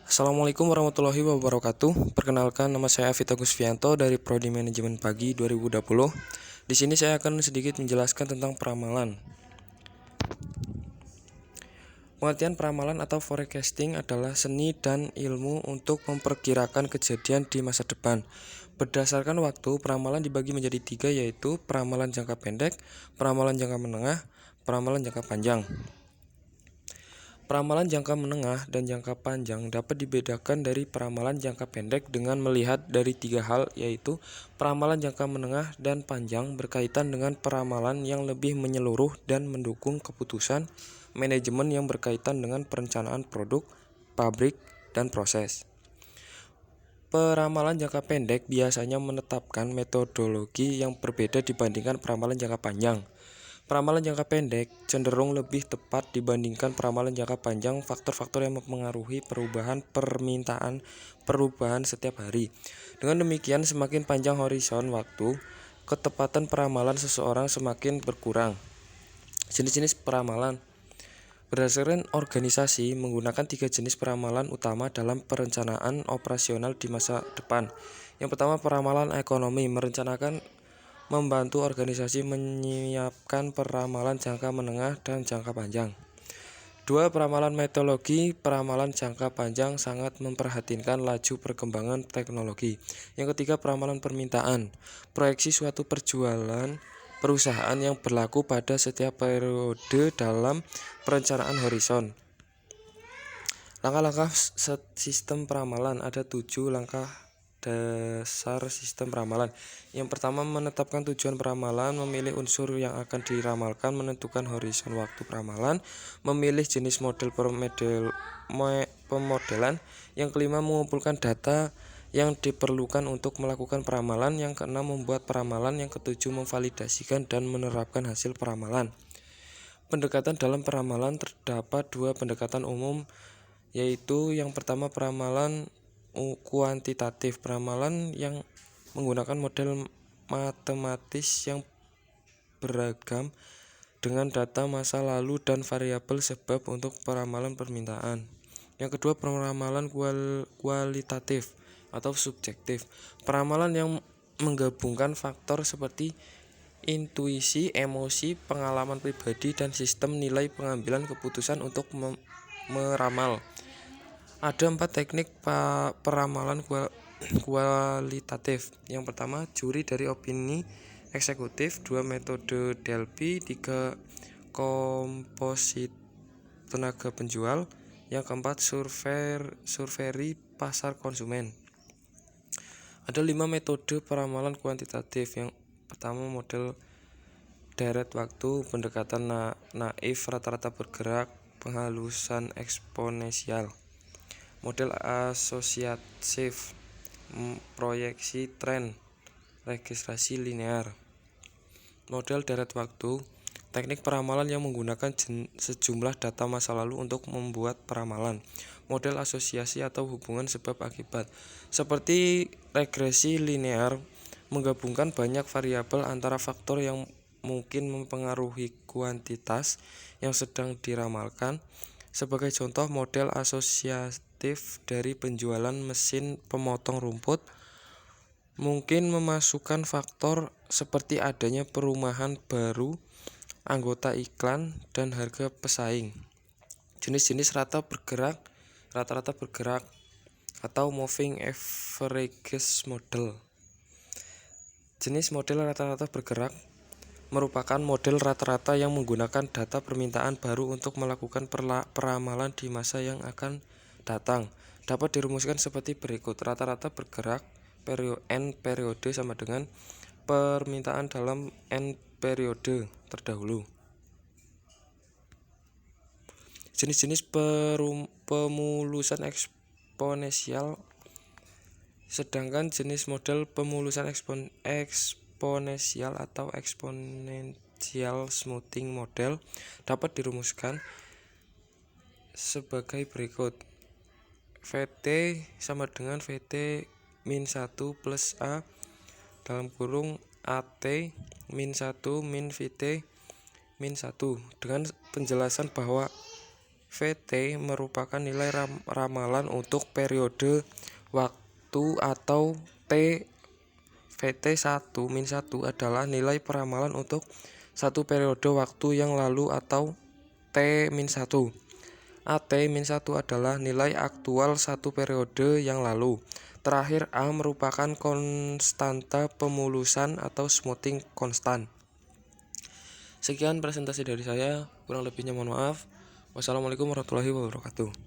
Assalamualaikum warahmatullahi wabarakatuh. Perkenalkan, nama saya Vita Gusvianto dari Prodi Manajemen Pagi 2020. Di sini saya akan sedikit menjelaskan tentang peramalan. Pengertian peramalan atau forecasting adalah seni dan ilmu untuk memperkirakan kejadian di masa depan. Berdasarkan waktu, peramalan dibagi menjadi 3, yaitu peramalan jangka pendek, peramalan jangka menengah, peramalan jangka panjang. Peramalan jangka menengah dan jangka panjang dapat dibedakan dari peramalan jangka pendek dengan melihat dari 3 hal, yaitu peramalan jangka menengah dan panjang berkaitan dengan peramalan yang lebih menyeluruh dan mendukung keputusan manajemen yang berkaitan dengan perencanaan produk, pabrik, dan proses. Peramalan jangka pendek biasanya menetapkan metodologi yang berbeda dibandingkan peramalan jangka panjang. Peramalan jangka pendek cenderung lebih tepat dibandingkan peramalan jangka panjang. Faktor-faktor yang mempengaruhi perubahan perubahan setiap hari. Dengan demikian, semakin panjang horizon waktu, ketepatan peramalan seseorang semakin berkurang. Jenis-jenis peramalan. Berdasarkan organisasi, menggunakan 3 jenis peramalan utama dalam perencanaan operasional di masa depan. Yang pertama, peramalan ekonomi, membantu organisasi menyiapkan peramalan jangka menengah dan jangka panjang. 2. Peramalan meteorologi. Peramalan jangka panjang sangat memperhatikan laju perkembangan teknologi. Yang ketiga, peramalan permintaan. Proyeksi suatu perusahaan yang berlaku pada setiap periode dalam perencanaan horizon. Langkah-langkah sistem peramalan. Ada 7 langkah dasar sistem peramalan. Yang pertama, menetapkan tujuan peramalan, memilih unsur yang akan diramalkan, menentukan horizon waktu peramalan, memilih jenis model pemodelan. Yang kelima, mengumpulkan data yang diperlukan untuk melakukan peramalan. Yang keenam, membuat peramalan. Yang ketujuh, memvalidasikan dan menerapkan hasil peramalan. Pendekatan dalam peramalan. Terdapat 2 pendekatan umum, yaitu yang pertama, peramalan kuantitatif, peramalan yang menggunakan model matematis yang beragam dengan data masa lalu dan variabel sebab untuk peramalan permintaan. Yang kedua, peramalan kualitatif atau subjektif, peramalan yang menggabungkan faktor seperti intuisi, emosi, pengalaman pribadi, dan sistem nilai pengambilan keputusan untuk meramal. Ada 4 teknik peramalan kualitatif. Yang pertama, juri dari opini eksekutif. 2. Metode Delphi. 3. Komposit tenaga penjual. Yang keempat, survei pasar konsumen. Ada 5 metode peramalan kuantitatif. Yang pertama, model deret waktu, pendekatan naif, rata-rata bergerak, penghalusan eksponensial. Model asosiatif, proyeksi tren, registrasi linear. Model deret waktu, teknik peramalan yang menggunakan sejumlah data masa lalu untuk membuat peramalan. Model asosiasi atau hubungan sebab akibat, seperti regresi linear, menggabungkan banyak variabel antara faktor yang mungkin mempengaruhi kuantitas yang sedang diramalkan. Sebagai contoh, model asosiatif dari penjualan mesin pemotong rumput mungkin memasukkan faktor seperti adanya perumahan baru, anggota iklan, dan harga pesaing. Jenis-jenis rata-rata bergerak atau moving averages model. Jenis model rata-rata bergerak merupakan model rata-rata yang menggunakan data permintaan baru untuk melakukan peramalan di masa yang akan datang. Dapat dirumuskan seperti berikut. Rata-rata bergerak N periode sama dengan permintaan dalam N periode terdahulu. Jenis-jenis pemulusan eksponensial. Sedangkan jenis model pemulusan eksponensial atau exponential smoothing model dapat dirumuskan sebagai berikut. VT sama dengan VT min 1 plus A dalam kurung AT min 1 min VT min 1, dengan penjelasan bahwa VT merupakan nilai ramalan untuk periode waktu atau T. VT1-1 adalah nilai peramalan untuk satu periode waktu yang lalu atau T-1. AT-1 adalah nilai aktual satu periode yang lalu. Terakhir, A merupakan konstanta pemulusan atau smoothing konstan. Sekian presentasi dari saya, kurang lebihnya mohon maaf. Wassalamualaikum warahmatullahi wabarakatuh.